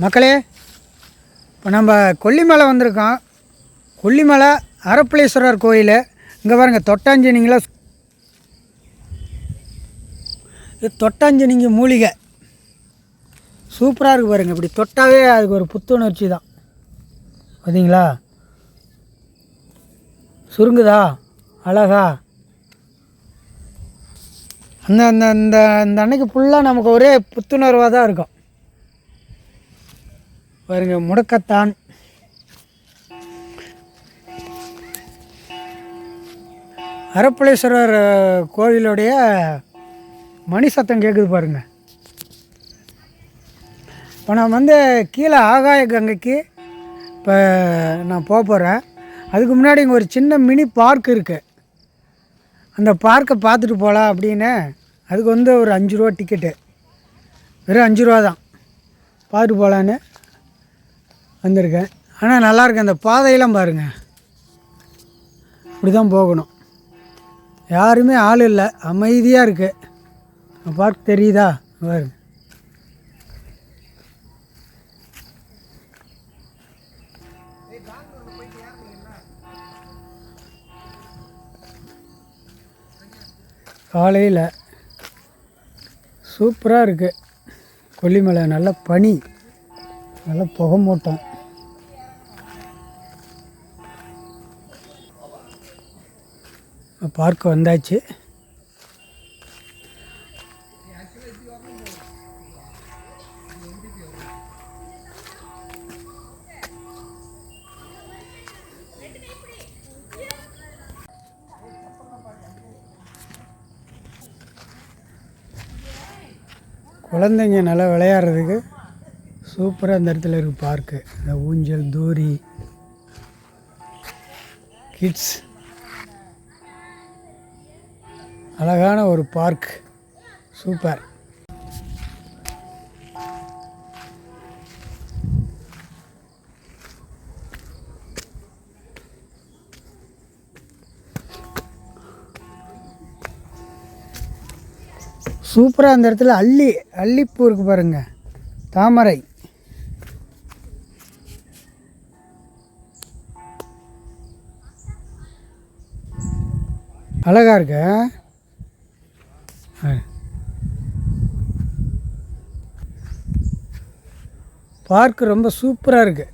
மக்களே, இப்போ நம்ம கொல்லிமலை வந்திருக்கோம். கொல்லிமலை அரப்பளீஸ்வரர் கோயில். இங்கே பாருங்கள், தொட்டாஞ்சனிங்களா, இது தொட்டாஞ்சனிங்க மூலிகை சூப்பராக இருக்குது பாருங்கள். இப்படி தொட்டாவே அதுக்கு ஒரு புத்துணர்ச்சி தான். பார்த்தீங்களா, சுருங்குதா அழகா. அந்த அந்த அந்த அந்த அன்னைக்கு ஃபுல்லாக நமக்கு ஒரே புத்துணர்வாக தான் இருக்கும் பாருங்க. முடக்கத்தான் அரப்பளீஸ்வரர் கோவிலுடைய மணி சத்தம் கேட்குது பாருங்க. இப்போ நான் கீழே ஆகாய கங்கைக்கு இப்போ நான் போகிறேன். அதுக்கு முன்னாடி இங்கே ஒரு சின்ன மினி பார்க் இருக்குது. அந்த பார்க்கை பார்த்துட்டு போகலாம் அப்படின்னு. அதுக்கு ஒரு 5 ரூபா டிக்கெட்டு, வெறும் 5 ரூபா தான். பார்த்துட்டு போகலான்னு வந்திருக்கேன். ஆனால் நல்லாயிருக்கு. அந்த பாதையெல்லாம் பாருங்கள், இப்படி தான் போகணும். யாருமே ஆள் இல்லை, அமைதியாக இருக்குது. பார்க் தெரியுதா பாருங்க. காலையில் சூப்பராக இருக்குது கொல்லிமலை. நல்ல பனி, நல்ல புகை மூட்டம். பார்க்க வந்தாச்சு. குழந்தைங்க நல்லா விளையாடுறதுக்கு சூப்பராக இந்த இடத்துல இருக்குது பார்க்கு. இந்த ஊஞ்சல், தூரி, கிட்ஸ், அழகான ஒரு பார்க். சூப்பர். சூப்பராக அந்த இடத்துல அல்லிப்பூ இருக்குது பாருங்கள், தாமரை. அழகாக இருக்கு. பார்க்கு ரொம்ப சூப்பராக இருக்குது.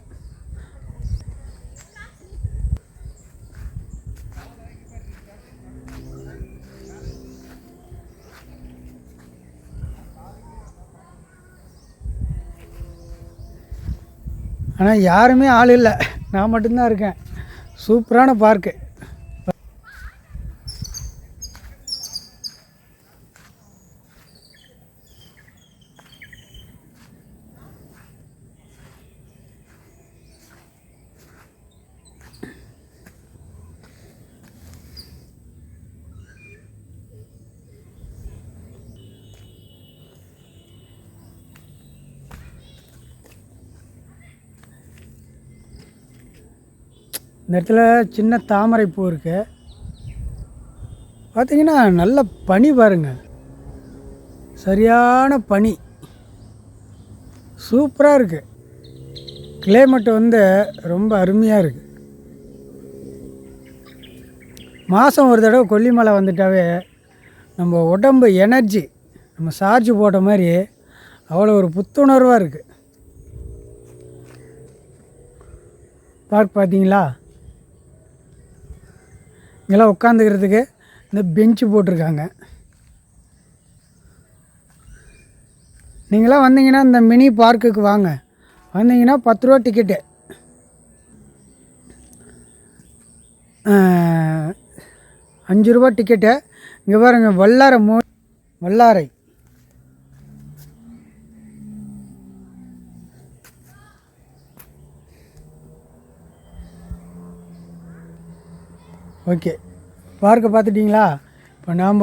ஆனால் யாருமே ஆள் இல்லை, நான் மட்டும்தான் இருக்கேன். சூப்பரான பார்க்கு. இந்த இடத்துல சின்ன தாமரை பூ இருக்குது. பார்த்திங்கன்னா நல்ல பனி பாருங்கள், சரியான பனி. சூப்பராக இருக்குது. கிளைமேட்டு ரொம்ப அருமையாக இருக்குது. மாதம் ஒரு தடவை கொல்லிமலை வந்துட்டாவே நம்ம உடம்பு எனர்ஜி, நம்ம சார்ஜ் போட்ட மாதிரி அவ்வளோ ஒரு புத்துணர்வாக இருக்குது. பார்க் பார்த்தீங்களா, இங்கெல்லாம் உட்காந்துக்கிறதுக்கு இந்த பெஞ்சு போட்டிருக்காங்க. நீங்களாம் வந்தீங்கன்னா இந்த மினி பார்க்குக்கு வாங்க. வந்தீங்கன்னா 10 ரூபா டிக்கெட்டு. 5 ரூபா டிக்கெட்டு. இங்கே பாருங்க, வல்லாரை. ஓகே, பார்க்க பார்த்துட்டிங்களா? இப்போ நாம்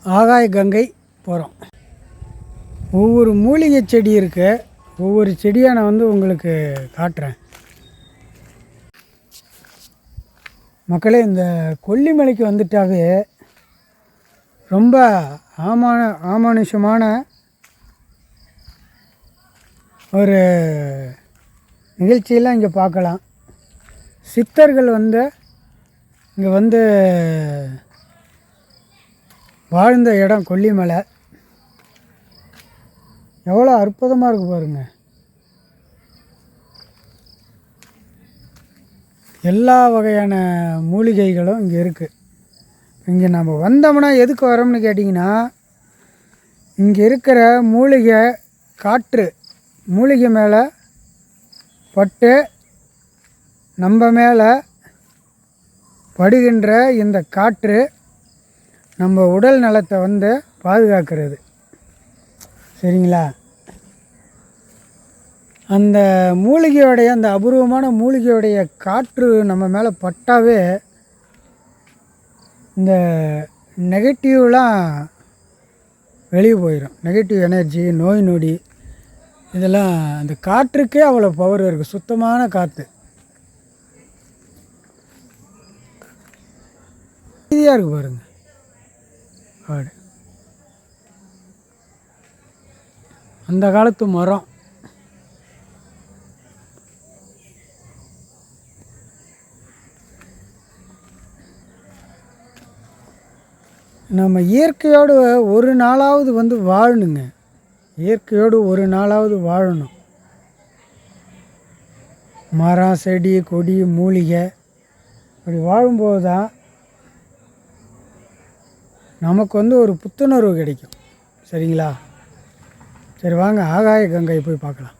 ஆகாய கங்கை போகிறோம். ஒவ்வொரு மூலிகை செடி இருக்குது. ஒவ்வொரு செடியாக நான் உங்களுக்கு காட்டுறேன். மக்களே, இந்த கொல்லிமலைக்கு வந்துட்டாவே ரொம்ப ஆமானுஷமான ஒரு நிகழ்ச்சியெல்லாம் இங்கே பார்க்கலாம். சித்தர்கள் இங்கே வாழ்ந்த இடம் கொல்லிமலை. எவ்வளோ அற்புதமாக இருக்குது பாருங்கள். எல்லா வகையான மூலிகைகளும் இங்கே இருக்குது. இங்கே நம்ம வந்தோம்னா எதுக்கு வரோம்னு கேட்டிங்கன்னா, இங்கே இருக்கிற மூலிகை காற்று மூலிகை மேலே பட்டு நம்ம மேலே படுகின்ற இந்த காற்று நம்ம உடல் நலத்தை பாதுகாக்கிறது. சரிங்களா? அந்த மூலிகையோடைய அந்த அபூர்வமான மூலிகையோடைய காற்று நம்ம மேலே பட்டாவே இந்த நெகட்டிவ்லாம் வெளியே போயிடும். நெகட்டிவ் எனர்ஜி, நோய் நொடி இதெல்லாம் அந்த காற்றுக்கே அவ்வளோ பவர் இருக்குது. சுத்தமான காற்று ஈஸியாக இருக்குது பாருங்கள். காடு அந்த காலத்து மரம். நம்ம இயற்கையோடு ஒரு நாளாவது வாழணுங்க. இயற்கையோடு ஒரு நாளாவது வாழணும். மரம், செடி, கொடி, மூலிகை அப்படி வாழும்போது தான் நமக்கு ஒரு புத்துணர்வு கிடைக்கும். சரிங்களா? சரி வாங்க ஆகாய கங்கையை போய் பார்க்கலாம்.